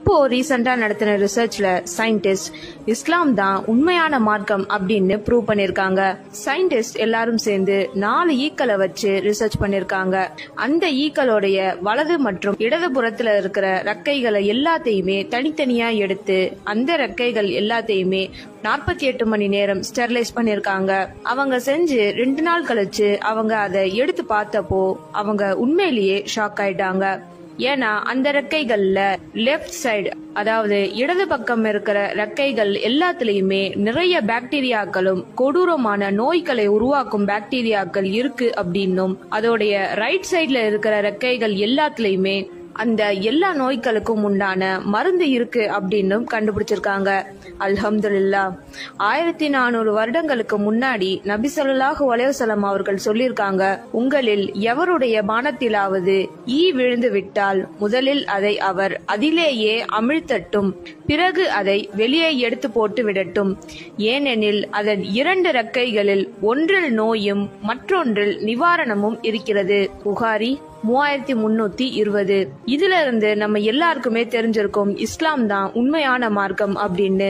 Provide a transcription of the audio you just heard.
இப்போ ரீசெண்டா நடத்தின ரிசர்ச்ல சயின்டிஸ்ட் இஸ்லாம் தான் உண்மையான மார்க்கம் அப்படின்னு ப்ரூவ் பண்ணிருக்காங்க. சயின்டிஸ்ட் எல்லாரும் சேர்ந்து 4 ஈக்களை வச்சு ரிசர்ச் பண்ணிருக்காங்க. அந்த ஈக்களுடைய வலது மற்றும் இடது புறத்துல இருக்கிற ரெக்கைகளை எல்லாத்தையுமே தனித்தனியா எடுத்து அந்த ரெக்கைகள் எல்லாத்தையுமே 48 மணி நேரம் ஸ்டெர்லைஸ் பண்ணிருக்காங்க. அவங்க செஞ்சு 2 நாள் கழிச்சு அவங்க அதை எடுத்து பார்த்தப்போ அவங்க உண்மையிலேயே ஷாக் ஆயிட்டாங்க. ஏன்னா அந்த ரெக்கைகள்ல லெப்ட் சைடு, அதாவது இடது பக்கம் இருக்கிற ரெக்கைகள் எல்லாத்துலயுமே நிறைய பாக்டீரியாக்களும் கொடூரமான நோய்களை உருவாக்கும் பாக்டீரியாக்கள் இருக்கு அப்படின்னும், அதோடைய ரைட் சைட்ல இருக்கிற ரெக்கைகள் எல்லாத்துலயுமே அந்த எல்லா நோய்களுக்கும் உண்டான மருந்து இருக்கு அப்படின்னு கண்டுபிடிச்சிருக்காங்க. அல்ஹம்துலில்லாஹ். 1400 வருடங்களுக்கு முன்னாடி நபி ஸல்லல்லாஹு அலைஹி வஸல்லம் அவர்கள் சொல்லியிருக்காங்க, உங்களில் எவருடைய பானத்திலாவது ஈ விழுந்து விட்டால் முதலில் அதை அவர் அதிலேயே அமிழ்த்தட்டும், பிறகு அதை வெளியே எடுத்து போட்டு விடட்டும். ஏனெனில் அதன் 2 ரெக்கைகளில் ஒன்றில் நோயும் மற்றொன்றில் நிவாரணமும் இருக்கிறது. புகாரி 3320. இதுல இருந்து நம்ம எல்லாருக்குமே தெரிஞ்சிருக்கும் இஸ்லாம் தான் உண்மையான மார்க்கம் அப்படின்னு.